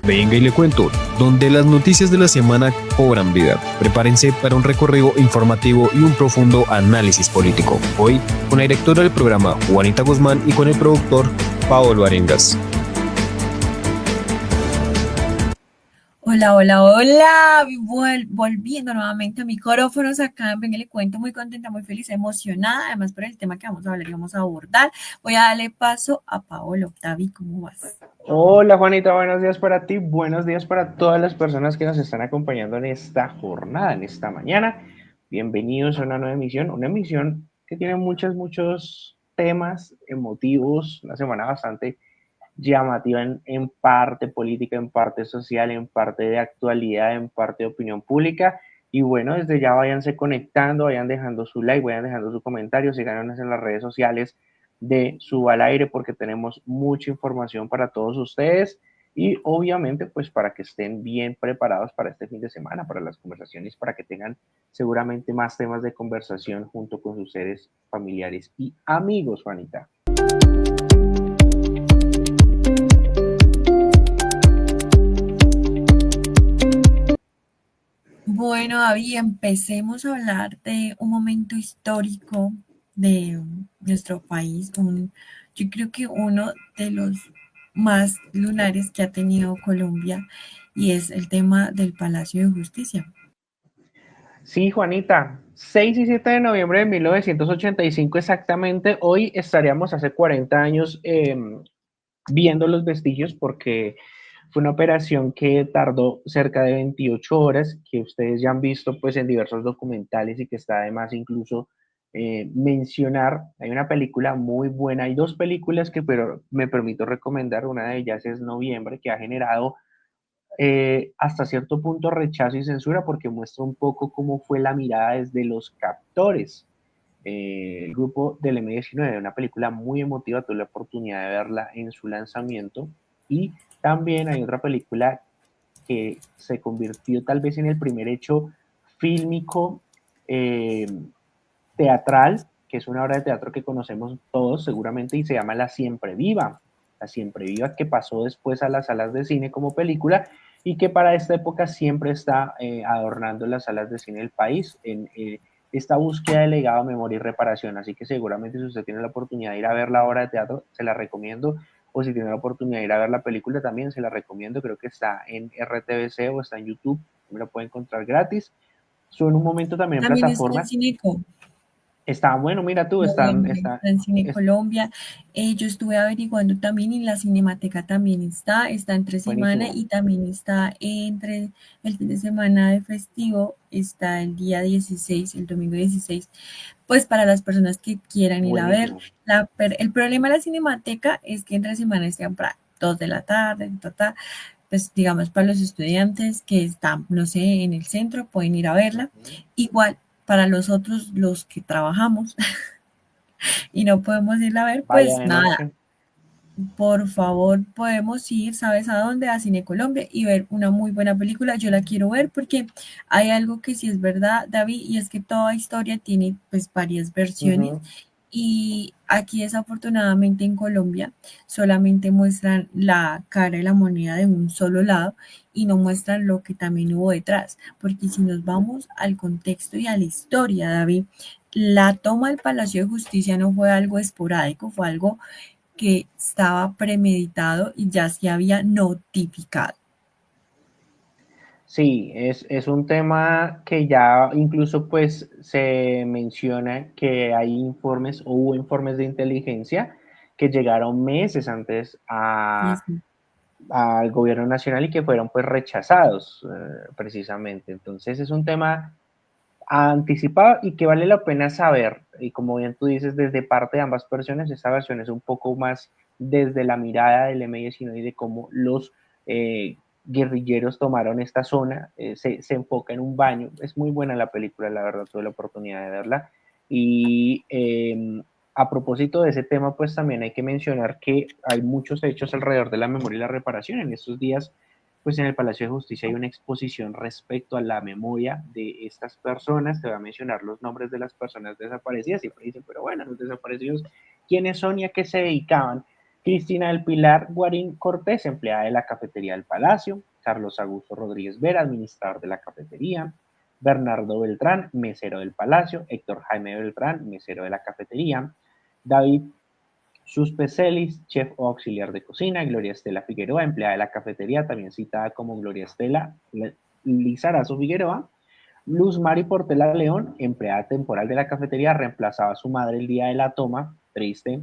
Venga y le cuento, donde las noticias de la semana cobran vida. Prepárense para un recorrido informativo y un profundo análisis político. Hoy, con la directora del programa, Juanita Guzmán, y con el productor, Paolo Arengas. Hola, hola, hola. Volviendo nuevamente a micrófonos acá. Venga, le cuento, muy contenta, muy feliz, emocionada, además por el tema que vamos a hablar y vamos a abordar. Voy a darle paso a Paolo. David, ¿cómo vas? Hola Juanita, buenos días para ti, buenos días para todas las personas que nos están acompañando en esta jornada, en esta mañana. Bienvenidos a una nueva emisión, que tiene muchos temas emotivos, una semana bastante llamativa en parte política, en parte social, en parte de actualidad, en parte de opinión pública. Y bueno, desde ya váyanse conectando, vayan dejando su like, vayan dejando su comentario, síganos en las redes sociales de Suba al Aire porque tenemos mucha información para todos ustedes y obviamente pues para que estén bien preparados para este fin de semana, para las conversaciones, para que tengan seguramente más temas de conversación junto con sus seres familiares y amigos, Juanita. Bueno, David, empecemos a hablar de un momento histórico de nuestro país. Yo creo que uno de los más lunares que ha tenido Colombia y es el tema del Palacio de Justicia. Sí, Juanita, 6 y 7 de noviembre de 1985 exactamente, hoy estaríamos hace 40 años viendo los vestigios porque fue una operación que tardó cerca de 28 horas, que ustedes ya han visto pues en diversos documentales y que está además incluso mencionar. Hay una película muy buena, hay dos películas que pero me permito recomendar, una de ellas es Noviembre, que ha generado hasta cierto punto rechazo y censura porque muestra un poco cómo fue la mirada desde los captores. El grupo del M19, una película muy emotiva, tuve la oportunidad de verla en su lanzamiento. Y también hay otra película que se convirtió tal vez en el primer hecho fílmico eh, teatral, que es una obra de teatro que conocemos todos seguramente y se llama La Siempre Viva. La Siempre Viva, que pasó después a las salas de cine como película y que para esta época siempre está adornando las salas de cine del país en esta búsqueda de legado, memoria y reparación. Así que seguramente si usted tiene la oportunidad de ir a ver la obra de teatro, se la recomiendo. O si tiene la oportunidad de ir a ver la película, también se la recomiendo. Creo que está en RTBC o está en YouTube. Me lo puede encontrar gratis. Son un momento también en También está en plataformas. Cineco. Está bueno, mira tú, Noviembre está en Cine es Colombia. Yo estuve averiguando también y la Cinemateca también está entre semana buenísimo. y también está entre el fin de semana de festivo, está el día 16, el domingo 16, pues para las personas que quieran ir a ver. Buenísimo. El problema de la Cinemateca es que entre semana es temprano, 2 de la tarde, pues digamos para los estudiantes que están, no sé, en el centro, pueden ir a verla. Uh-huh. Igual para los otros, los que trabajamos, y no podemos ir a ver, Vaya pues de nada, noche. por favor, podemos ir, ¿sabes a dónde? A Cine Colombia y ver una muy buena película. Yo la quiero ver porque hay algo que sí es verdad, David, y es que toda historia tiene pues varias versiones. Uh-huh. Y aquí desafortunadamente en Colombia solamente muestran la cara de la moneda de un solo lado y no muestran lo que también hubo detrás. Porque si nos vamos al contexto y a la historia, David, la toma del Palacio de Justicia no fue algo esporádico, fue algo que estaba premeditado y ya se había notificado. Sí, es un tema que ya incluso pues se menciona que hay informes o hubo informes de inteligencia que llegaron meses antes Sí, sí. al gobierno nacional y que fueron pues rechazados precisamente. Entonces es un tema anticipado y que vale la pena saber. Y como bien tú dices, desde parte de ambas versiones, esta versión es un poco más desde la mirada del M19 y de cómo los guerrilleros tomaron esta zona. Se enfoca en un baño. Es muy buena la película, la verdad, tuve la oportunidad de verla. Y a propósito de ese tema, pues también hay que mencionar que hay muchos hechos alrededor de la memoria y la reparación. En estos días pues en el Palacio de Justicia hay una exposición respecto a la memoria de estas personas. Te voy a mencionar los nombres de las personas desaparecidas. Siempre dicen, pero bueno, los desaparecidos, ¿quiénes son y a qué se dedicaban? Cristina del Pilar Guarín Cortés, empleada de la cafetería del Palacio. Carlos Augusto Rodríguez Vera, administrador de la cafetería. Bernardo Beltrán, mesero del Palacio. Héctor Jaime Beltrán, mesero de la cafetería. David Suspecelis, chef o auxiliar de cocina. Gloria Estela Figueroa, empleada de la cafetería, también citada como Gloria Estela Lizarazo Figueroa. Luz Mari Portela León, empleada temporal de la cafetería, reemplazaba a su madre el día de la toma, triste.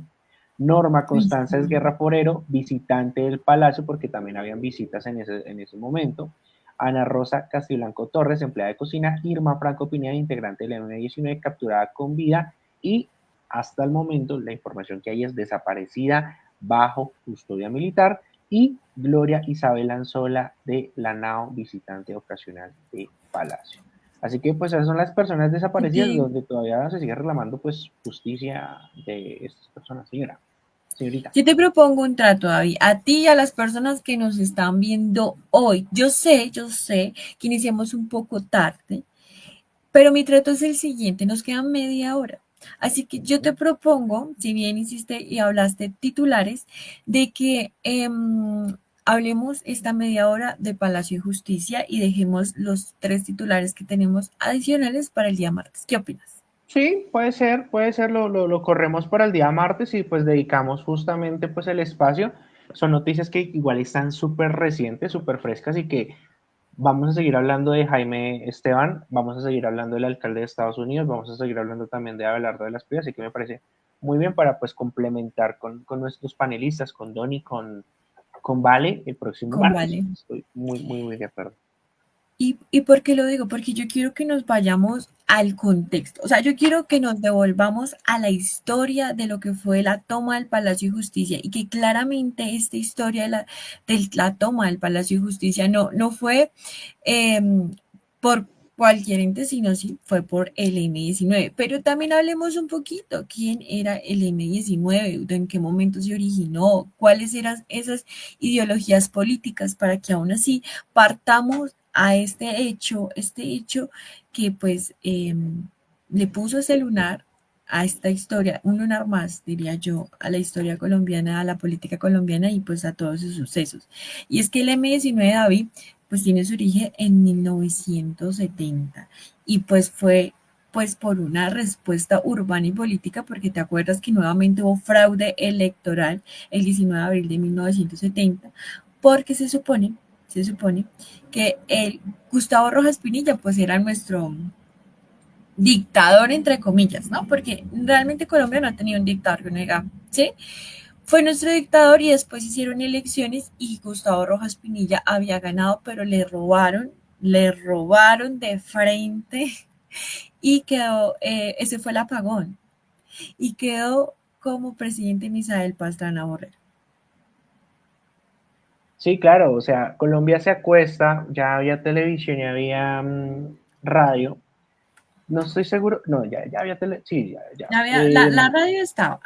Norma Uy, Constanza sí. Esguerra Forero, visitante del palacio, porque también habían visitas en ese momento. Ana Rosa Castiblanco Torres, empleada de cocina. Irma Franco Pineda, integrante del M19, capturada con vida. Y hasta el momento la información que hay es desaparecida bajo custodia militar. Y Gloria Isabel Anzola de la NAO, visitante ocasional de Palacio. Así que pues esas son las personas desaparecidas Sí. donde todavía se sigue reclamando pues justicia de estas personas, señorita. Yo te propongo un trato, David, a ti y a las personas que nos están viendo hoy. Yo sé que iniciamos un poco tarde, pero mi trato es el siguiente, nos quedan media hora. Así que yo te propongo, si bien hiciste y hablaste titulares, de que hablemos esta media hora de Palacio de Justicia y dejemos los 3 titulares que tenemos adicionales para el día martes. ¿Qué opinas? Sí, puede ser, lo corremos para el día martes y pues dedicamos justamente pues el espacio. Son noticias que igual están súper recientes, súper frescas y que vamos a seguir hablando de Jaime Esteban, vamos a seguir hablando del alcalde de Estados Unidos, vamos a seguir hablando también de Abelardo de las Piedras, así que me parece muy bien para pues complementar con nuestros panelistas, con Donny, con Vale el próximo Con martes. Vale. Estoy muy de acuerdo. ¿Y por qué lo digo? Porque yo quiero que nos vayamos al contexto. O sea, yo quiero que nos devolvamos a la historia de lo que fue la toma del Palacio de Justicia y que claramente esta historia de la toma del Palacio de Justicia no fue eh, por cualquier ente, sino sí fue por el M-19. Pero también hablemos un poquito, ¿quién era el M-19? ¿En qué momento se originó? ¿Cuáles eran esas ideologías políticas para que aún así partamos a este hecho que pues le puso ese lunar a esta historia, un lunar más, diría yo, a la historia colombiana, a la política colombiana y pues a todos sus sucesos. Y es que el M-19, David, pues tiene su origen en 1970 y pues fue pues por una respuesta urbana y política, porque te acuerdas que nuevamente hubo fraude electoral el 19 de abril de 1970, porque se supone que el Gustavo Rojas Pinilla pues era nuestro dictador entre comillas, ¿no? Porque realmente Colombia no ha tenido un dictador que no diga, ¿sí? Fue nuestro dictador y después hicieron elecciones y Gustavo Rojas Pinilla había ganado, pero le robaron de frente y quedó, ese fue el apagón, y quedó como presidente Misael Pastrana Borrero. Sí, claro, o sea, Colombia se acuesta, ya había televisión y había radio. No estoy seguro, no, ya había tele, sí, ya. La radio estaba,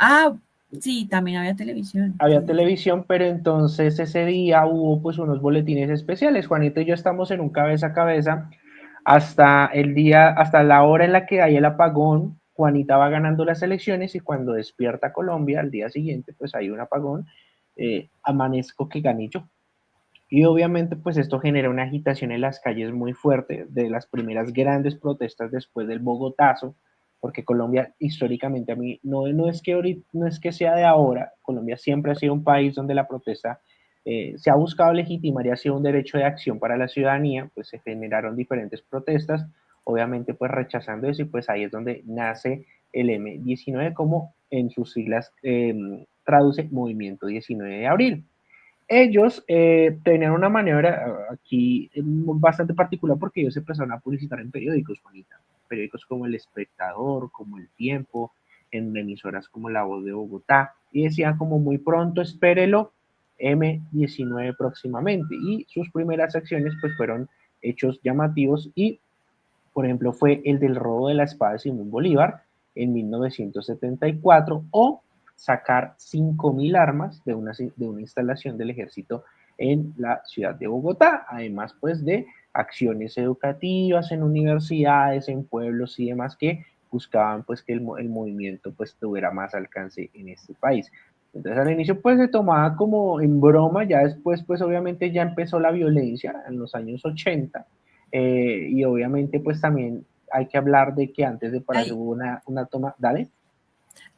sí, también había televisión. Había Sí, sí. televisión, pero entonces ese día hubo pues unos boletines especiales. Juanito y yo estamos en un cabeza a cabeza hasta el día, hasta la hora en la que hay el apagón. Juanita va ganando las elecciones y cuando despierta Colombia al día siguiente, pues hay un apagón. Amanezco que gané yo. Y obviamente pues esto genera una agitación en las calles muy fuerte, de las primeras grandes protestas después del Bogotazo, porque Colombia históricamente a mí no es que sea de ahora, Colombia siempre ha sido un país donde la protesta se ha buscado legitimar y ha sido un derecho de acción para la ciudadanía, pues se generaron diferentes protestas, obviamente pues rechazando eso y pues ahí es donde nace el M-19 como en sus siglas traduce Movimiento 19 de Abril. Ellos tenían una maniobra aquí bastante particular porque ellos se empezaron a publicitar en periódicos, Juanita. Periódicos como El Espectador, como El Tiempo, en emisoras como La Voz de Bogotá. Y decían como muy pronto, espérelo, M-19 próximamente. Y sus primeras acciones pues fueron hechos llamativos y, por ejemplo, fue el del robo de la espada de Simón Bolívar en 1974 o sacar 5.000 armas de una instalación del ejército en la ciudad de Bogotá, además pues de acciones educativas en universidades, en pueblos y demás que buscaban pues que el movimiento pues tuviera más alcance en este país. Entonces al inicio pues se tomaba como en broma, ya después pues obviamente ya empezó la violencia en los años 80 y obviamente pues también hay que hablar de que antes de Palacio Ahí, hubo una toma, dale,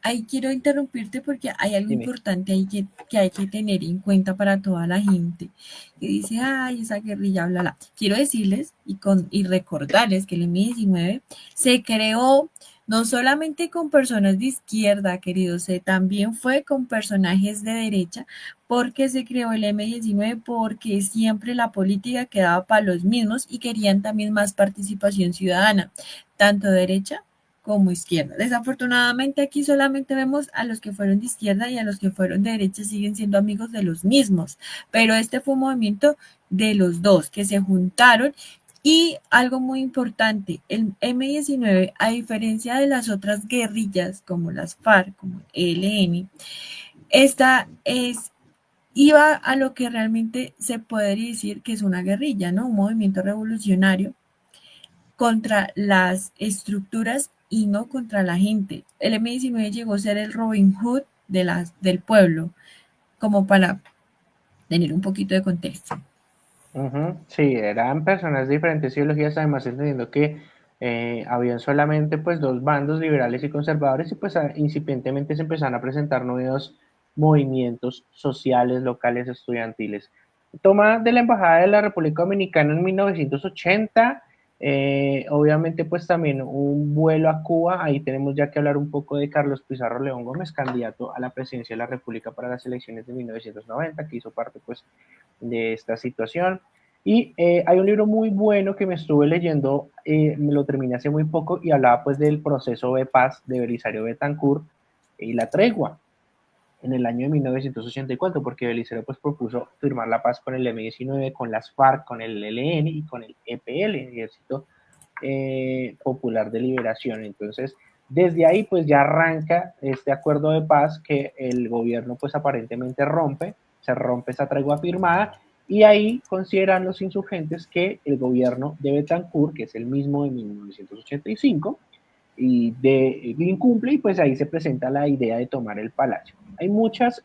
ahí quiero interrumpirte porque hay algo dime. importante ahí que hay que tener en cuenta para toda la gente que dice, ay, esa guerrilla, bla, bla. Quiero decirles y recordarles que el M-19 se creó no solamente con personas de izquierda, queridos, también fue con personajes de derecha, porque se creó el M-19 porque siempre la política quedaba para los mismos y querían también más participación ciudadana, tanto derecha como izquierda. Desafortunadamente aquí solamente vemos a los que fueron de izquierda y a los que fueron de derecha siguen siendo amigos de los mismos, pero este fue un movimiento de los dos que se juntaron y algo muy importante, el M-19, a diferencia de las otras guerrillas como las FARC, como el ELN, esta iba a lo que realmente se puede decir que es una guerrilla, ¿no? Un movimiento revolucionario contra las estructuras y no contra la gente. El M-19 llegó a ser el Robin Hood del pueblo, como para tener un poquito de contexto. Sí, eran personas de diferentes ideologías, además entendiendo que habían solamente pues dos bandos, liberales y conservadores, y pues incipientemente se empezaron a presentar nuevos movimientos sociales, locales, estudiantiles. Toma de la Embajada de la República Dominicana en 1980, obviamente pues también un vuelo a Cuba, ahí tenemos ya que hablar un poco de Carlos Pizarro León Gómez, candidato a la presidencia de la República para las elecciones de 1990, que hizo parte pues de esta situación. Y hay un libro muy bueno que me estuve leyendo, me lo terminé hace muy poco y hablaba pues del proceso de paz de Belisario Betancourt y la tregua en el año de 1984, porque Belisario pues propuso firmar la paz con el M-19, con las FARC, con el ELN y con el EPL, el Ejército Popular de Liberación. Entonces, desde ahí pues ya arranca este acuerdo de paz que el gobierno pues aparentemente rompe, se rompe esa tregua firmada y ahí consideran los insurgentes que el gobierno de Betancourt, que es el mismo de 1985, y incumple y pues ahí se presenta la idea de tomar el palacio. Hay muchas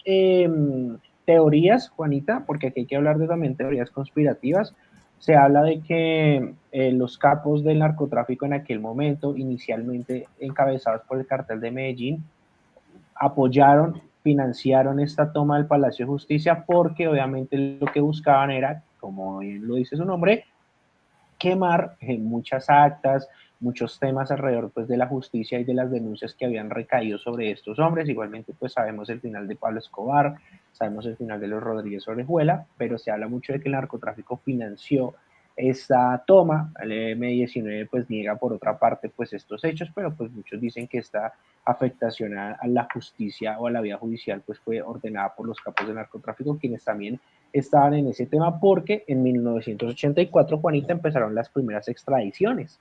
teorías, Juanita, porque aquí hay que hablar de también teorías conspirativas. Se habla de que los capos del narcotráfico en aquel momento, inicialmente encabezados por el cartel de Medellín, apoyaron, financiaron esta toma del Palacio de Justicia porque obviamente lo que buscaban era, como bien lo dice su nombre, quemar muchas actas, muchos temas alrededor pues de la justicia y de las denuncias que habían recaído sobre estos hombres. Igualmente pues sabemos el final de Pablo Escobar, sabemos el final de los Rodríguez Orejuela, pero se habla mucho de que el narcotráfico financió esta toma. El M-19 pues niega por otra parte pues estos hechos, pero pues muchos dicen que esta afectación a la justicia o a la vía judicial pues fue ordenada por los capos de narcotráfico, quienes también estaban en ese tema porque en 1984, Juanita, empezaron las primeras extradiciones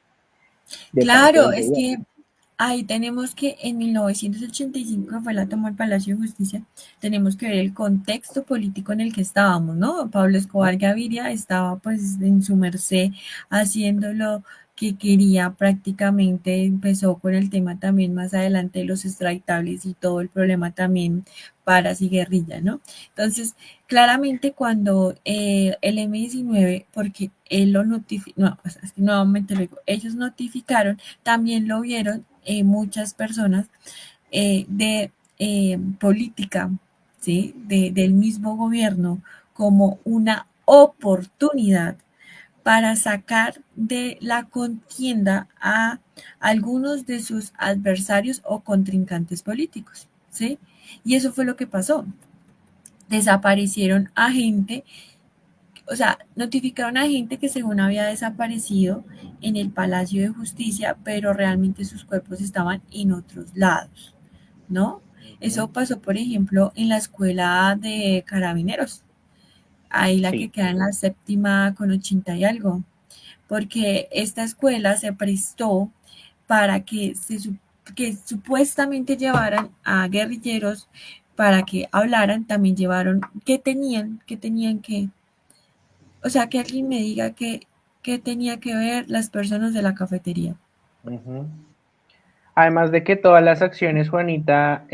de parte Claro, del es gobierno. que ahí tenemos que en 1985 fue la toma del Palacio de Justicia, tenemos que ver el contexto político en el que estábamos, ¿no? Pablo Escobar Gaviria estaba pues en su merced haciendo lo que quería prácticamente, empezó con el tema también más adelante de los extraditables y todo el problema también para y guerrilla, ¿no? Entonces, claramente cuando el M-19, porque él lo notificó, no, o sea, es que nuevamente lo digo, ellos notificaron, también lo vieron muchas personas de política, ¿sí? Del mismo gobierno como una oportunidad para sacar de la contienda a algunos de sus adversarios o contrincantes políticos, ¿sí? Y eso fue lo que pasó. Desaparecieron a gente, o sea, notificaron a gente que según había desaparecido en el Palacio de Justicia, pero realmente sus cuerpos estaban en otros lados, ¿no? Eso pasó, por ejemplo, en la escuela de carabineros, ahí la que Sí. queda en la séptima con 80 y algo, porque esta escuela se prestó para que supuestamente llevaran a guerrilleros para que hablaran, también llevaron que tenían que, o sea, que alguien me diga que tenía que ver las personas de la cafetería. Uh -huh. Además de que todas las acciones, Juanita,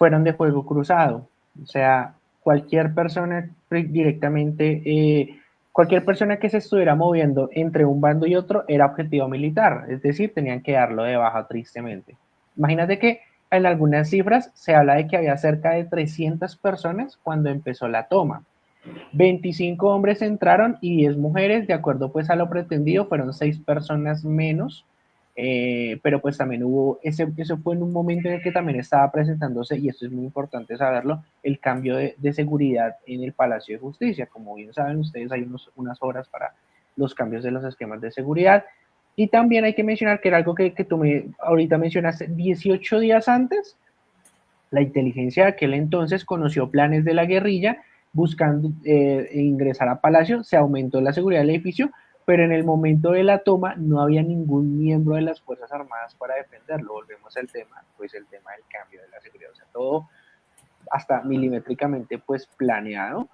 fueron de fuego cruzado. O sea, cualquier persona directamente, cualquier persona que se estuviera moviendo entre un bando y otro era objetivo militar, es decir, tenían que darlo de baja tristemente. Imagínate que en algunas cifras se habla de que había cerca de 300 personas cuando empezó la toma. 25 hombres entraron y 10 mujeres, de acuerdo pues a lo pretendido, fueron 6 personas menos, pero pues también hubo, eso fue en un momento en el que también estaba presentándose, y esto es muy importante saberlo, el cambio de seguridad en el Palacio de Justicia. Como bien saben ustedes, hay unas horas para los cambios de los esquemas de seguridad, y también hay que mencionar que era algo que tú ahorita mencionaste, 18 días antes, la inteligencia de aquel entonces conoció planes de la guerrilla buscando ingresar a Palacio, se aumentó la seguridad del edificio, pero en el momento de la toma no había ningún miembro de las Fuerzas Armadas para defenderlo. Volvemos al tema, pues el tema del cambio de la seguridad, o sea, todo hasta milimétricamente pues planeado.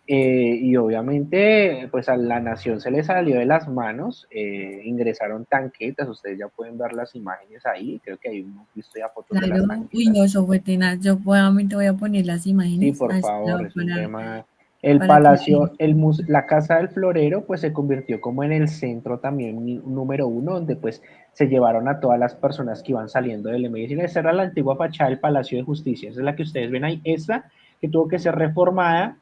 Y obviamente, pues a la nación se le salió de las manos, ingresaron tanquetas, ustedes ya pueden ver las imágenes ahí, creo que ahí hemos visto ya fotos de las Claro, uy, tanquetas. no, eso fue tenaz. Yo nuevamente voy a poner las Sí, imágenes por a este favor, lado es un para, tema. El para que vean. palacio, la casa del florero, pues se convirtió como en el centro también número uno, donde pues se llevaron a todas las personas que iban saliendo del M19. Esa era la antigua fachada del Palacio de Justicia, esa es la que ustedes ven ahí, esta que tuvo que ser reformada,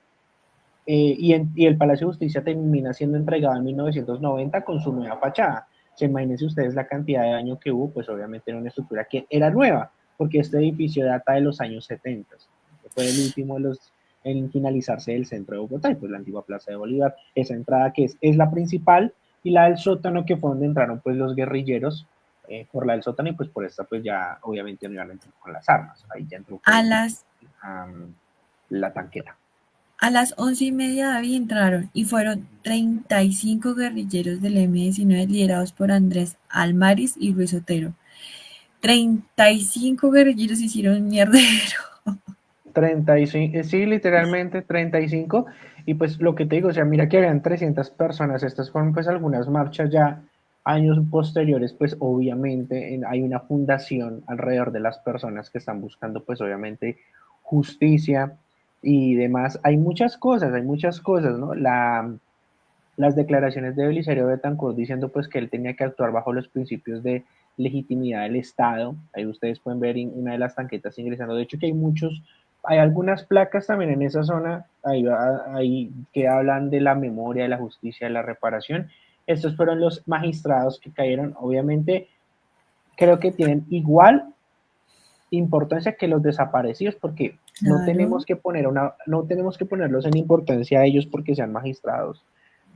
y el Palacio de Justicia termina siendo entregado en 1990 con su nueva fachada. Se imagínense ustedes la cantidad de daño que hubo, pues obviamente era una estructura que era nueva, porque este edificio data de los años 70. Fue el último de los en finalizarse del centro de Bogotá, y pues la antigua Plaza de Bolívar, esa entrada que es la principal, y la del sótano, que fue donde entraron pues los guerrilleros, por la del sótano, y pues por esta pues ya obviamente no iban a entrar con las armas, ahí ya entró A fue las, la tanqueta. a las 11:30 de David entraron y fueron 35 guerrilleros del M-19 liderados por Andrés Almaris y Luis Otero. 35 guerrilleros hicieron un mierdero. 35, sí, literalmente 35, y pues lo que te digo, o sea, mira que habían 300 personas, estas fueron pues algunas marchas ya años posteriores, pues obviamente hay una fundación alrededor de las personas que están buscando pues obviamente justicia y demás. Hay muchas cosas, ¿no? Las declaraciones de Belisario Betancourt diciendo pues que él tenía que actuar bajo los principios de legitimidad del Estado. Ahí ustedes pueden ver una de las tanquetas ingresando. De hecho que hay algunas placas también en esa zona, ahí que hablan de la memoria, de la justicia, de la reparación. Estos fueron los magistrados que cayeron. Obviamente creo que tienen igual importancia que los desaparecidos, porque Claro. no tenemos que ponerlos en importancia a ellos porque sean magistrados.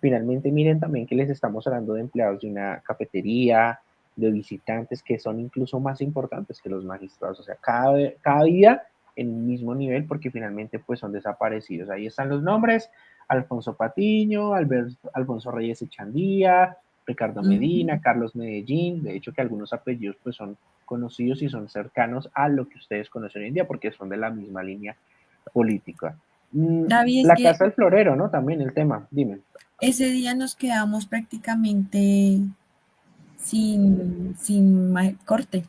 Finalmente, miren también que les estamos hablando de empleados de una cafetería, de visitantes que son incluso más importantes que los magistrados. O sea, cada día en un mismo nivel, porque finalmente pues son desaparecidos. Ahí están los nombres: Alfonso Patiño, Alfonso Reyes Echandía, Ricardo Medina, Ujú. Carlos Medellín. De hecho que algunos apellidos pues son conocidos y son cercanos a lo que ustedes conocen hoy en día, porque son de la misma línea política. David, es La que Casa del Florero, ¿no? También el tema, dime. ese día nos quedamos prácticamente sin corte.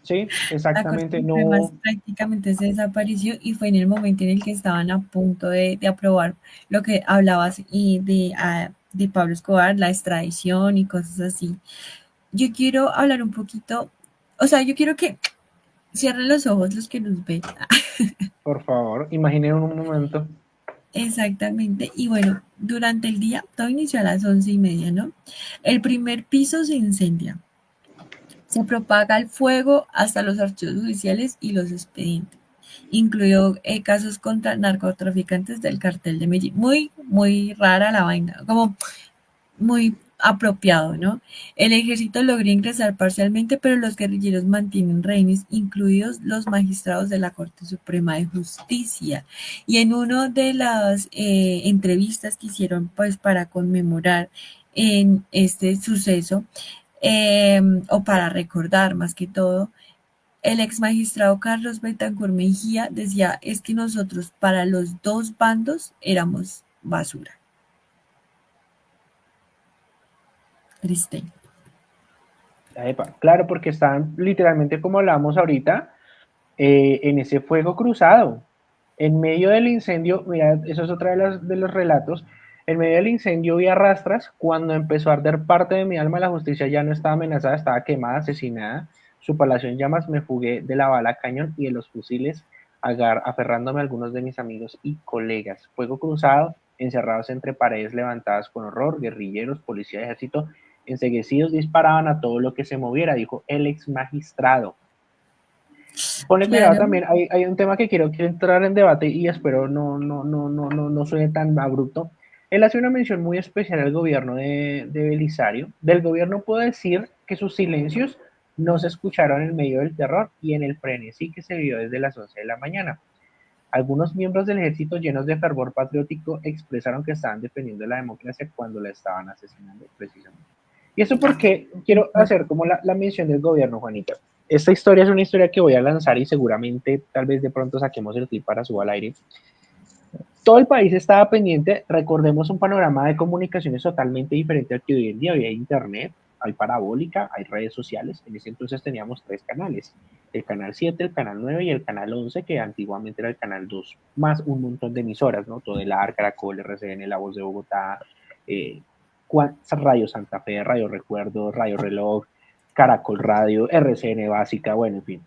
Sí, La Corte exactamente, Suprema no. prácticamente se desapareció y fue en el momento en el que estaban a punto de aprobar lo que hablabas y de Pablo Escobar, la extradición y cosas así. Yo quiero hablar un poquito, o sea, yo quiero que cierren los ojos los que nos ven. Por favor, imaginen un momento. Exactamente. Y bueno, durante el día, todo inició a las 11:30, ¿no? El primer piso se incendia. Se propaga el fuego hasta los archivos judiciales y los expedientes, incluido casos contra narcotraficantes del cartel de Medellín. Muy, muy rara la vaina, como muy apropiado, ¿no? El ejército logró ingresar parcialmente, pero los guerrilleros mantienen rehenes, incluidos los magistrados de la Corte Suprema de Justicia. Y en una de las entrevistas que hicieron, pues, para conmemorar en este suceso, o para recordar más que todo, el ex magistrado Carlos Betancur Mejía decía, es que nosotros para los dos bandos éramos basura. Triste. Epa, claro, porque estaban literalmente como hablábamos ahorita, en ese fuego cruzado. En medio del incendio, mira, eso es otra de los relatos, en medio del incendio vi a rastras, cuando empezó a arder parte de mi alma, la justicia ya no estaba amenazada, estaba quemada, asesinada, su palacio en llamas, me fugué de la bala cañón y de los fusiles, aferrándome a algunos de mis amigos y colegas. Fuego cruzado, encerrados entre paredes levantadas con horror, guerrilleros, policía de ejército, enceguecidos disparaban a todo lo que se moviera, dijo el ex magistrado. Pone cuidado Claro, también, hay un tema que quiero entrar en debate y espero no suene tan abrupto. Él hace una mención muy especial al gobierno de Belisario. Del gobierno puedo decir que sus silencios no se escucharon en medio del terror y en el frenesí que se vivió desde las 11 de la mañana. Algunos miembros del ejército llenos de fervor patriótico expresaron que estaban defendiendo la democracia cuando la estaban asesinando precisamente. Y eso porque quiero hacer como la mención del gobierno, Juanita. Esta historia es una historia que voy a lanzar y seguramente tal vez de pronto saquemos el clip para subir al aire. Todo el país estaba pendiente, recordemos un panorama de comunicaciones totalmente diferente al que hoy en día. Hoy hay internet, hay parabólica, hay redes sociales. En ese entonces teníamos 3 canales, el canal 7, el canal 9 y el canal 11, que antiguamente era el canal 2, más un montón de emisoras, ¿no? Todo el AR, Caracol, RCN, La Voz de Bogotá, Radio Santa Fe, Radio Recuerdo, Radio Reloj, Caracol Radio, RCN Básica, bueno, en fin.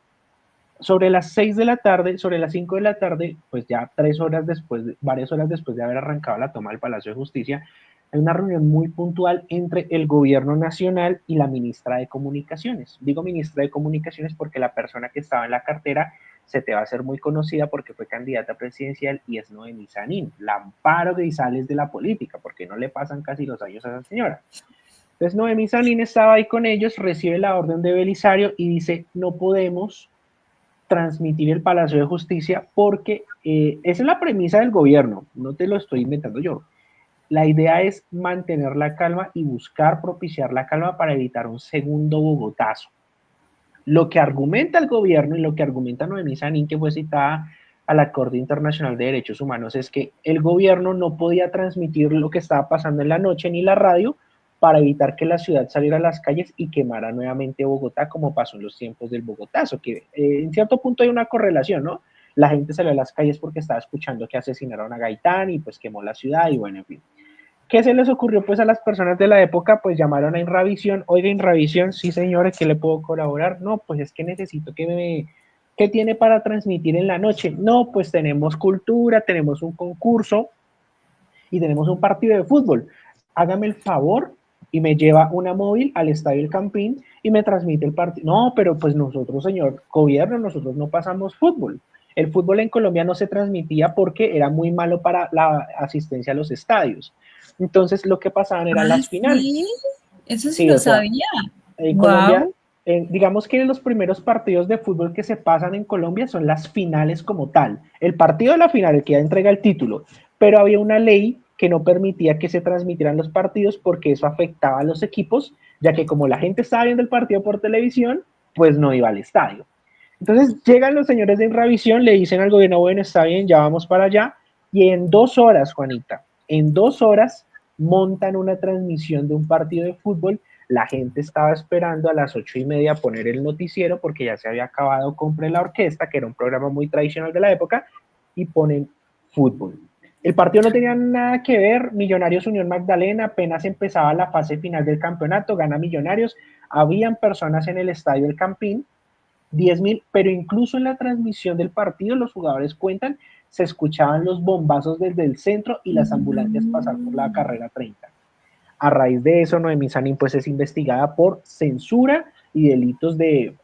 Sobre las 6 de la tarde, sobre las 5 de la tarde, pues ya 3 horas después, varias horas después de haber arrancado la toma del Palacio de Justicia, hay una reunión muy puntual entre el gobierno nacional y la ministra de Comunicaciones. Digo ministra de Comunicaciones porque la persona que estaba en la cartera se te va a hacer muy conocida porque fue candidata presidencial y es Noemí Sanín, la Amparo Grisales de la política, porque no le pasan casi los años a esa señora. Entonces Noemí Sanín estaba ahí con ellos, recibe la orden de Belisario y dice, no podemos transmitir el Palacio de Justicia porque esa es la premisa del gobierno, no te lo estoy inventando yo. La idea es mantener la calma y buscar propiciar la calma para evitar un segundo Bogotazo. Lo que argumenta el gobierno y lo que argumenta Noemí Sanín, que fue citada a la Corte Internacional de Derechos Humanos, es que el gobierno no podía transmitir lo que estaba pasando en la noche ni la radio para evitar que la ciudad saliera a las calles y quemara nuevamente Bogotá, como pasó en los tiempos del Bogotazo, que en cierto punto hay una correlación, ¿no? La gente salió a las calles porque estaba escuchando que asesinaron a Gaitán y pues quemó la ciudad y bueno, en fin. ¿Qué se les ocurrió pues a las personas de la época? Pues llamaron a Inravisión. Oiga, Inravisión, sí señores, ¿qué le puedo colaborar? No, pues es que necesito ¿qué tiene para transmitir en la noche? No, pues tenemos cultura, tenemos un concurso y tenemos un partido de fútbol. Hágame el favor y me lleva una móvil al Estadio El Campín y me transmite el partido. No, pero pues nosotros, señor gobierno, nosotros no pasamos fútbol. El fútbol en Colombia no se transmitía porque era muy malo para la asistencia a los estadios. Entonces lo que pasaban eran ah, las finales. sí, eso sí Sí, no o sea, sabía. en Colombia, Wow. digamos que los primeros partidos de fútbol que se pasan en Colombia son las finales como tal. El partido de la final, el que ya entrega el título, pero había una ley que no permitía que se transmitieran los partidos porque eso afectaba a los equipos, ya que como la gente estaba viendo el partido por televisión, pues no iba al estadio. Entonces llegan los señores de Inravisión, le dicen al gobierno, bueno, está bien, ya vamos para allá, y en 2 horas, Juanita, en 2 horas montan una transmisión de un partido de fútbol. La gente estaba esperando a las 8:30 poner el noticiero porque ya se había acabado Compre la Orquesta, que era un programa muy tradicional de la época, y ponen fútbol. El partido no tenía nada que ver, Millonarios Unión Magdalena, apenas empezaba la fase final del campeonato, gana Millonarios, habían personas en el estadio El Campín, 10.000, pero incluso en la transmisión del partido los jugadores cuentan, se escuchaban los bombazos desde el centro y las ambulancias pasar por la carrera 30. A raíz de eso, Noemí Sanín pues es investigada por censura y delitos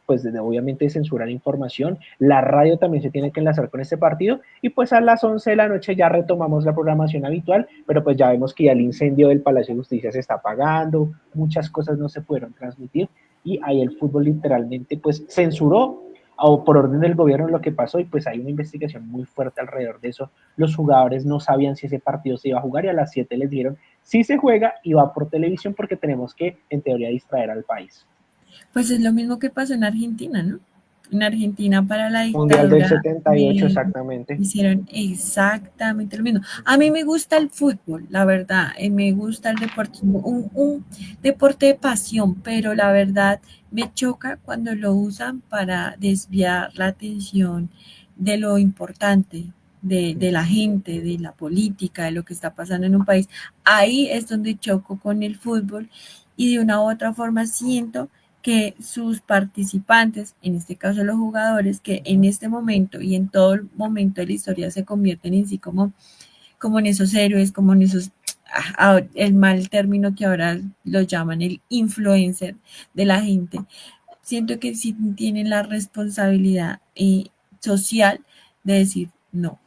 pues obviamente de censura de información. La radio también se tiene que enlazar con este partido y pues a las 11 de la noche ya retomamos la programación habitual, pero pues ya vemos que ya el incendio del Palacio de Justicia se está apagando, muchas cosas no se pudieron transmitir y ahí el fútbol literalmente pues censuró o por orden del gobierno lo que pasó y pues hay una investigación muy fuerte alrededor de eso. Los jugadores no sabían si ese partido se iba a jugar y a las 7 les dieron si se juega y va por televisión porque tenemos que en teoría distraer al país. Pues es lo mismo que pasó en Argentina, ¿no? En Argentina para la Mundial del dictadura 78, exactamente. hicieron exactamente lo mismo. A mí me gusta el fútbol, la verdad, me gusta el deporte, un deporte de pasión, pero la verdad me choca cuando lo usan para desviar la atención de lo importante, de la gente, de la política, de lo que está pasando en un país. Ahí es donde choco con el fútbol y de una u otra forma siento que sus participantes, en este caso los jugadores, que en este momento y en todo el momento de la historia se convierten en sí como en esos héroes, como en esos, el mal término que ahora lo llaman el influencer de la gente. Siento que sí tienen la responsabilidad social de decir no.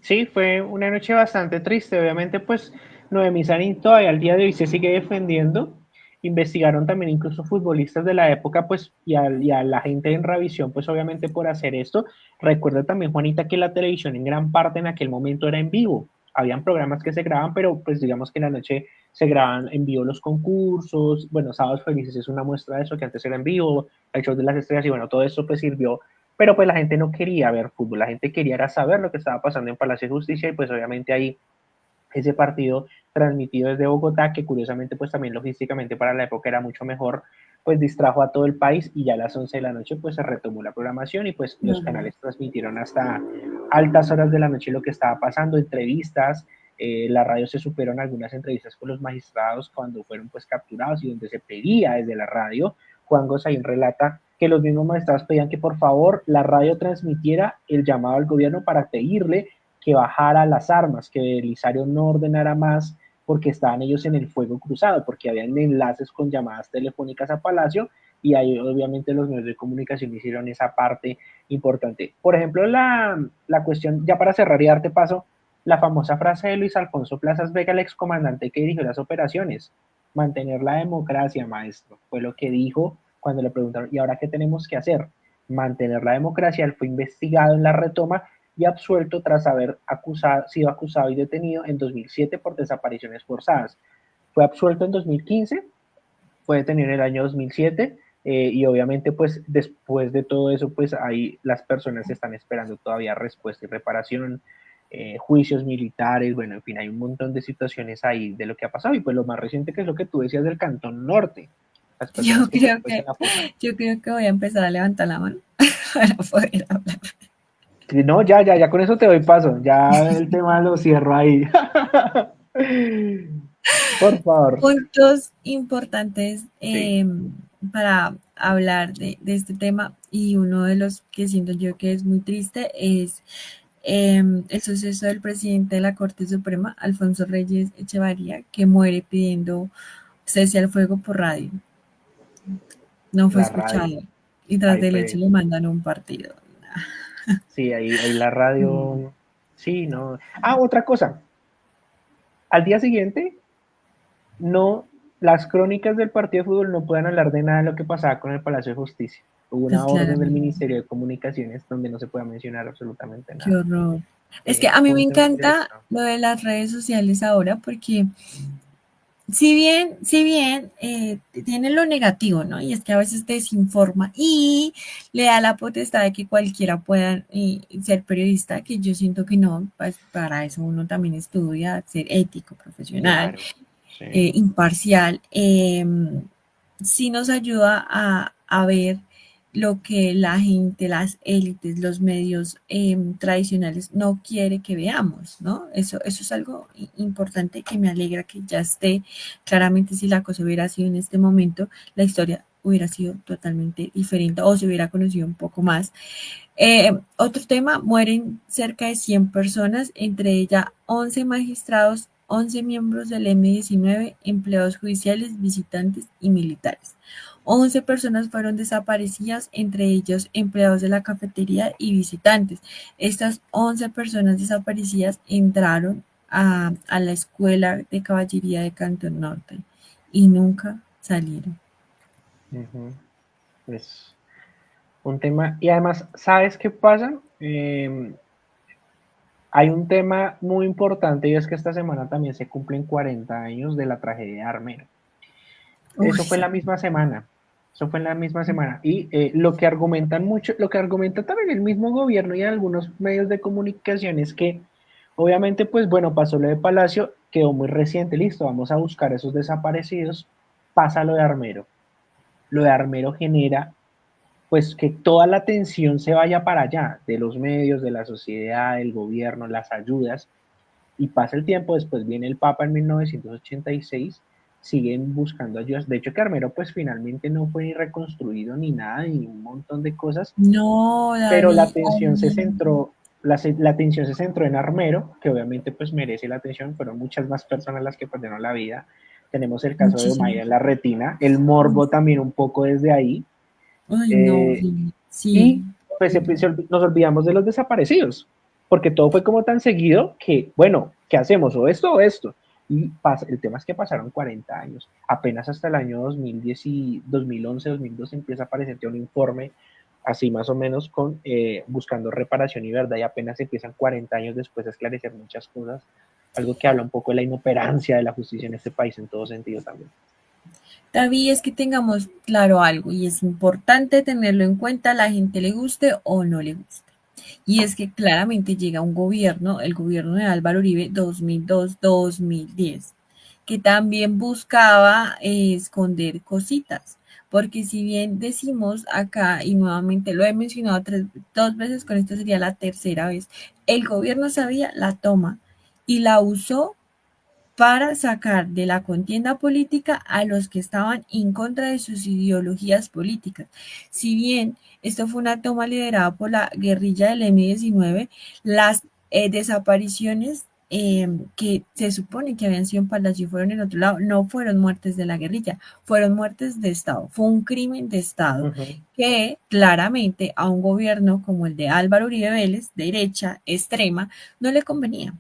Sí, fue una noche bastante triste. Obviamente, pues Noemí Sanín todavía al día de hoy se sigue defendiendo. Investigaron también incluso futbolistas de la época, pues, y a la gente en Ravisión, pues obviamente por hacer esto. Recuerda también, Juanita, que la televisión en gran parte en aquel momento era en vivo. Habían programas que se graban, pero pues digamos que en la noche se graban en vivo los concursos. Bueno, Sábados Felices es una muestra de eso, que antes era en vivo, el show de las estrellas, y bueno, todo eso pues sirvió, pero pues la gente no quería ver fútbol, la gente quería era saber lo que estaba pasando en Palacio de Justicia y pues obviamente ahí ese partido transmitido desde Bogotá, que curiosamente pues también logísticamente para la época era mucho mejor, pues distrajo a todo el país y ya a las 11 de la noche pues se retomó la programación y pues los canales transmitieron hasta altas horas de la noche lo que estaba pasando, entrevistas, la radio se supieron algunas entrevistas con los magistrados cuando fueron pues capturados y donde se pedía desde la radio. Juan Gosaín relata que los mismos magistrados pedían que por favor la radio transmitiera el llamado al gobierno para pedirle que bajara las armas, que Belisario no ordenara más porque estaban ellos en el fuego cruzado, porque habían enlaces con llamadas telefónicas a Palacio y ahí obviamente los medios de comunicación hicieron esa parte importante. Por ejemplo, la cuestión, ya para cerrar y darte paso, la famosa frase de Luis Alfonso Plazas Vega, el excomandante que dirigió las operaciones, mantener la democracia, maestro, fue lo que dijo cuando le preguntaron, ¿y ahora qué tenemos que hacer? Mantener la democracia. Él fue investigado en la retoma y absuelto tras haber sido acusado y detenido en 2007 por desapariciones forzadas. Fue absuelto en 2015, fue detenido en el año 2007 y obviamente pues después de todo eso pues ahí las personas están esperando todavía respuesta y reparación, juicios militares, bueno, en fin, hay un montón de situaciones ahí de lo que ha pasado y pues lo más reciente que es lo que tú decías del Cantón Norte, las personas Yo que fueron creo pues en que, la fuga. yo creo que voy a empezar a levantar la mano para poder hablar. No, ya con eso te doy paso. Ya el tema lo cierro ahí. Por favor. Puntos importantes Sí, para hablar de este tema y uno de los que siento yo que es muy triste es el suceso del presidente de la Corte Suprema, Alfonso Reyes Echevarría, que muere pidiendo cese al fuego por radio. No fue la radio. escuchado y tras Ahí del hecho fue. le mandan un partido. Sí, ahí la radio. Sí, no. Ah, otra cosa. Al día siguiente, no, las crónicas del partido de fútbol no pueden hablar de nada de lo que pasaba con el Palacio de Justicia. Hubo Pues una orden del claramente, Ministerio de Comunicaciones donde no se puede mencionar absolutamente qué nada. horror. Es que a mí Fue me un tema muy encanta delicado. lo de las redes sociales ahora porque si bien tiene lo negativo, ¿no? Y es que a veces desinforma y le da la potestad de que cualquiera pueda ser periodista, que yo siento que no, pues para eso uno también estudia, ser ético, profesional, Claro. Sí. imparcial, sí nos ayuda a ver lo que la gente, las élites, los medios tradicionales no quiere que veamos, ¿no? Eso es algo importante que me alegra que ya esté. Claramente, si la cosa hubiera sido en este momento, la historia hubiera sido totalmente diferente o se hubiera conocido un poco más. Otro tema, mueren cerca de 100 personas, entre ellas 11 magistrados, 11 miembros del M-19, empleados judiciales, visitantes y militares. 11 personas fueron desaparecidas, entre ellos empleados de la cafetería y visitantes. Estas 11 personas desaparecidas entraron a la escuela de caballería de Cantón Norte y nunca salieron. Ujú. Es un tema. Y además, ¿sabes qué pasa? Hay un tema muy importante y es que esta semana también se cumplen 40 años de la tragedia de Armero. Uy, Eso fue sí, la misma semana. Eso fue en la misma semana. Y lo que argumentan mucho, lo que argumenta también el mismo gobierno y algunos medios de comunicación es que, obviamente, pues bueno, pasó lo de Palacio, quedó muy reciente, listo, vamos a buscar a esos desaparecidos, pasa lo de Armero. Lo de Armero genera, pues, que toda la atención se vaya para allá, de los medios, de la sociedad, del gobierno, las ayudas, y pasa el tiempo, después viene el Papa en 1986, siguen buscando ayudas. De hecho, Carmelo pues finalmente no fue ni reconstruido ni nada, ni un montón de cosas, No, pero la David, atención se centró, la atención se centró en Armero, que obviamente pues merece la atención, fueron muchas más personas las que perdieron la vida. Tenemos el caso de muchísimo. Omaira Larretina, el morbo también un poco desde ahí, Ay, no, eh, sí, sí. y pues nos olvidamos de los desaparecidos, porque todo fue como tan seguido que, bueno, ¿qué hacemos? O esto o esto. Y pasa, el tema es que pasaron 40 años. Apenas hasta el año 2010 y 2011, 2012 empieza a aparecer un informe así más o menos con buscando reparación y verdad, y apenas empiezan 40 años después a esclarecer muchas cosas, algo que habla un poco de la inoperancia de la justicia en este país en todo sentido también. David, es que tengamos claro algo y es importante tenerlo en cuenta, a la gente le guste o no le guste. Y es que claramente llega un gobierno, el gobierno de Álvaro Uribe 2002-2010, que también buscaba esconder cositas. Porque si bien decimos acá, y nuevamente lo he mencionado dos veces, con esta sería la tercera vez, el gobierno sabía la toma y la usó para sacar de la contienda política a los que estaban en contra de sus ideologías políticas. Si bien esto fue una toma liderada por la guerrilla del M-19, las desapariciones que se supone que habían sido en Palacio y fueron en otro lado, no fueron muertes de la guerrilla, fueron muertes de Estado, fue un crimen de Estado que claramente a un gobierno como el de Álvaro Uribe Vélez, derecha, extrema, no le convenía.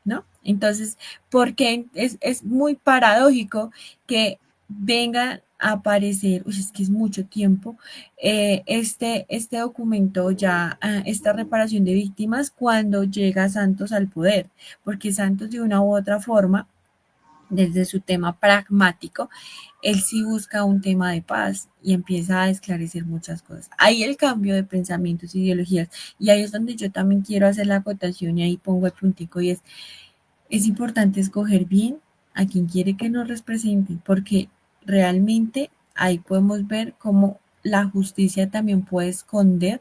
¿No? Entonces, porque es muy paradójico que vengan a aparecer, uy, es que es mucho tiempo, este documento ya, esta reparación de víctimas cuando llega Santos al poder, porque Santos de una u otra forma, desde su tema pragmático, él sí busca un tema de paz y empieza a esclarecer muchas cosas. Ahí el cambio de pensamientos, ideologías, y ahí es donde yo también quiero hacer la acotación y ahí pongo el puntico y es importante escoger bien a quien quiere que nos represente, porque realmente ahí podemos ver cómo la justicia también puede esconder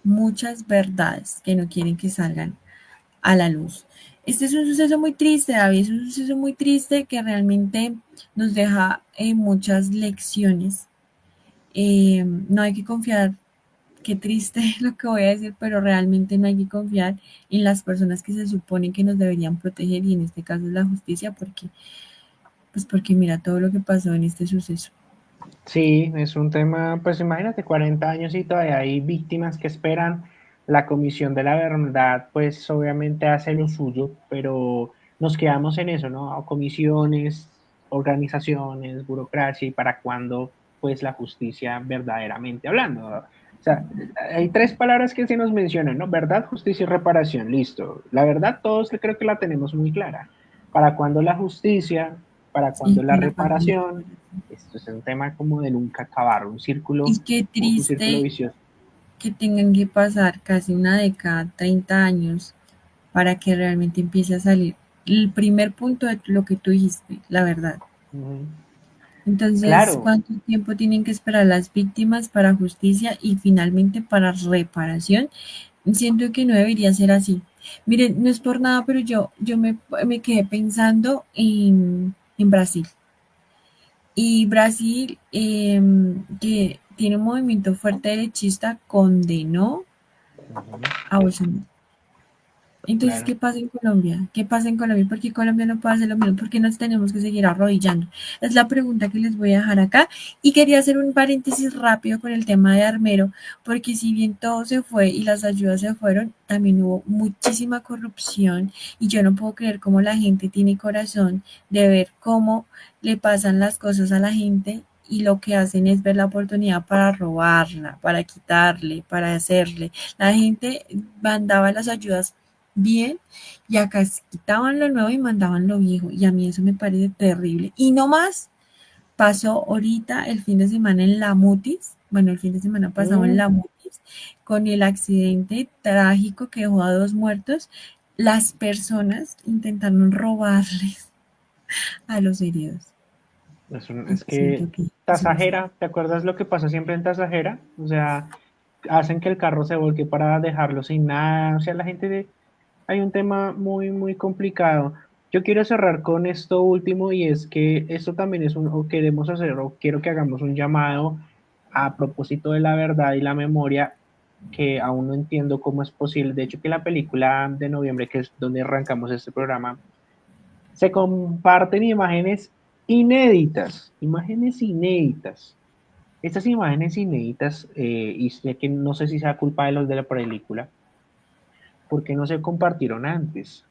muchas verdades que no quieren que salgan a la luz. Este es un suceso muy triste, David, es un suceso muy triste que realmente nos deja muchas lecciones. No hay que confiar, qué triste lo que voy a decir, pero realmente no hay que confiar en las personas que se supone que nos deberían proteger y en este caso es la justicia porque, pues porque mira todo lo que pasó en este suceso. Sí, es un tema, pues imagínate, 40 años y todavía hay víctimas que esperan. La Comisión de la Verdad, pues obviamente hace lo suyo, pero nos quedamos en eso, ¿no? Comisiones, organizaciones, burocracia y para cuándo, pues la justicia verdaderamente hablando. O sea, hay tres palabras que se nos mencionan, ¿no? Verdad, justicia y reparación, listo. La verdad todos creo que la tenemos muy clara. ¿Para cuándo la justicia? ¿Para cuándo Sí, la para cuando la reparación? reparación. Esto es un tema como de nunca acabar, Y qué un círculo triste vicioso. que tengan que pasar casi una década, 30 años, para que realmente empiece a salir el primer punto de lo que tú dijiste, la verdad. Ujú. Entonces, Claro, ¿cuánto tiempo tienen que esperar las víctimas para justicia y finalmente para reparación? Siento que no debería ser así. Miren, no es por nada, pero yo me quedé pensando en Brasil. Y Brasil, que tiene un movimiento fuerte derechista, condenó a Bolsonaro. Entonces, claro. ¿qué pasa en Colombia? ¿Qué pasa en Colombia? ¿Por qué Colombia no puede hacer lo mismo? ¿Por qué nos tenemos que seguir arrodillando? Es la pregunta que les voy a dejar acá. Y quería hacer un paréntesis rápido con el tema de Armero, porque si bien todo se fue y las ayudas se fueron, también hubo muchísima corrupción y yo no puedo creer cómo la gente tiene corazón de ver cómo le pasan las cosas a la gente y lo que hacen es ver la oportunidad para robarla, para quitarle, para hacerle. La gente mandaba las ayudas bien y acá quitaban lo nuevo y mandaban lo viejo y a mí eso me parece terrible y no más pasó ahorita el fin de semana en la Mutis, bueno, el fin de semana pasado en la Mutis, con el accidente trágico que dejó a 2 muertos. Las personas intentaron robarles a los heridos. Y Es que siento que eso no está. Tasajera, ¿te acuerdas lo que pasa siempre en Tasajera? O sea, hacen que el carro se volque para dejarlo sin nada. O sea, la gente hay un tema muy, muy complicado. Yo quiero cerrar con esto último y es que esto también es o queremos hacer, o quiero que hagamos un llamado a propósito de la verdad y la memoria, que aún no entiendo cómo es posible. De hecho, que la película de noviembre, que es donde arrancamos este programa, se comparten imágenes inéditas, imágenes inéditas. Estas imágenes inéditas, y sé que no sé si sea culpa de los de la película, ¿por qué no se compartieron antes?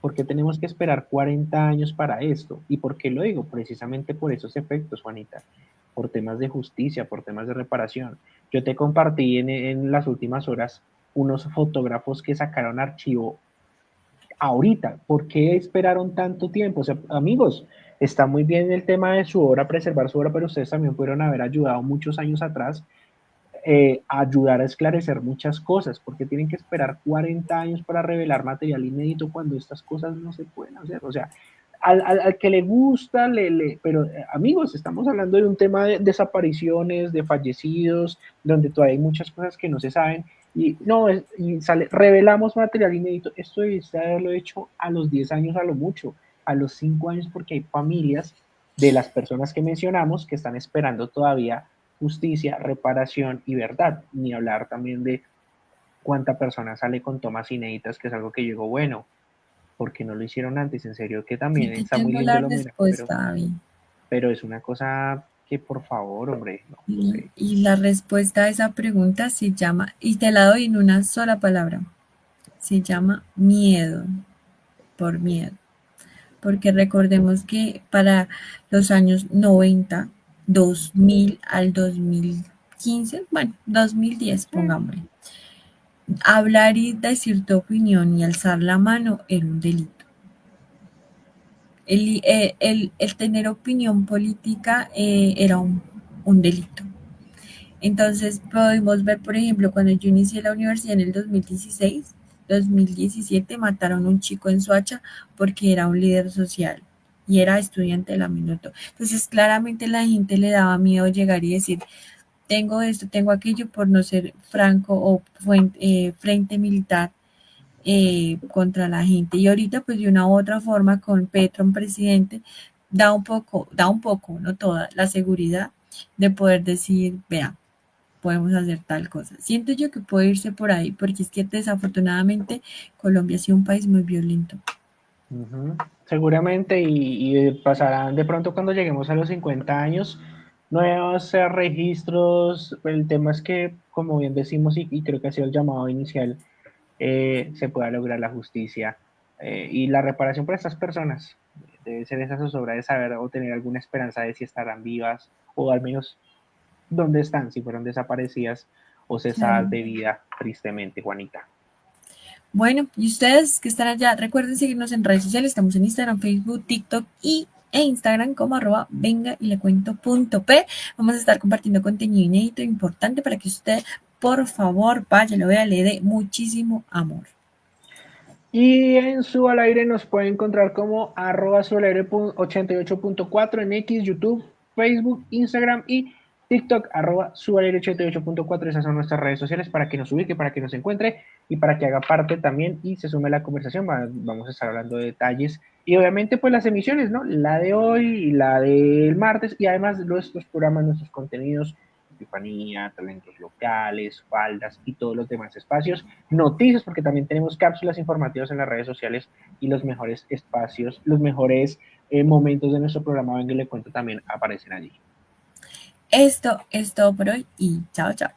¿Por qué tenemos que esperar 40 años para esto? ¿Y por qué lo digo? Precisamente por esos efectos, Juanita, por temas de justicia, por temas de reparación. Yo te compartí en las últimas horas unos fotógrafos que sacaron archivo ahorita. ¿Por qué esperaron tanto tiempo? O sea, amigos, está muy bien el tema de su obra, preservar su obra, pero ustedes también pudieron haber ayudado muchos años atrás a ayudar a esclarecer muchas cosas, porque tienen que esperar 40 años para revelar material inédito cuando estas cosas no se pueden hacer. O sea, al que le gusta, pero amigos, estamos hablando de un tema de desapariciones, de fallecidos, donde todavía hay muchas cosas que no se saben, y no, y sale, revelamos material inédito. Esto debiste haberlo hecho a los 10 años a lo mucho, a los 5 años, porque hay familias de las personas que mencionamos que están esperando todavía justicia, reparación y verdad. Ni hablar también de cuánta persona sale con tomas inéditas, que es algo que yo digo, bueno, porque no lo hicieron antes, en serio, que Sí, también te está muy tengo lindo la lo mira, respuesta, Abby. pero es una cosa que por favor, hombre, no, no sé. Y la respuesta a esa pregunta se llama, y te la doy en una sola palabra, se llama miedo, por miedo. Porque recordemos que para los años 90, 2000 al 2015, bueno, 2010, pongámosle, hablar y decir tu opinión y alzar la mano era un delito. El tener opinión política era un delito. Entonces podemos ver, por ejemplo, cuando yo inicié la universidad en el 2016, 2017 mataron a un chico en Soacha porque era un líder social y era estudiante de la Minuto. Entonces claramente la gente le daba miedo llegar y decir, tengo esto, tengo aquello por no ser franco o frente militar contra la gente. Y ahorita pues de una u otra forma con Petro en presidente da un poco, no toda, la seguridad de poder decir, vea, podemos hacer tal cosa. Siento yo que puede irse por ahí, porque es que desafortunadamente Colombia ha sido un país muy violento. Seguramente, y pasarán de pronto cuando lleguemos a los 50 años, nuevos registros. El tema es que, como bien decimos, y creo que ha sido el llamado inicial, se pueda lograr la justicia y la reparación para estas personas. Debe ser esa zozobra de saber o tener alguna esperanza de si estarán vivas o al menos dónde están, si fueron desaparecidas o Claro. cesadas de vida, tristemente, Juanita. Bueno, y ustedes que están allá, recuerden seguirnos en redes sociales. Estamos en Instagram, Facebook, TikTok e Instagram como venga y le cuento.p. Vamos a estar compartiendo contenido inédito e importante para que usted, por favor, vaya, lo vea, le dé muchísimo amor. Y en su al aire nos puede encontrar como arroba su al aire 88.4 en X, YouTube, Facebook, Instagram y TikTok, arroba su al aire 88.4. Esas son nuestras redes sociales para que nos ubique, para que nos encuentre y para que haga parte también y se sume a la conversación. Vamos a estar hablando de detalles y obviamente pues las emisiones, ¿no? La de hoy y la del martes y además nuestros programas, nuestros contenidos, Epifanía, talentos locales, faldas y todos los demás espacios, noticias, porque también tenemos cápsulas informativas en las redes sociales y los mejores espacios, los mejores momentos de nuestro programa, venga y le cuento, también aparecen allí. Esto es todo por hoy y chao, chao.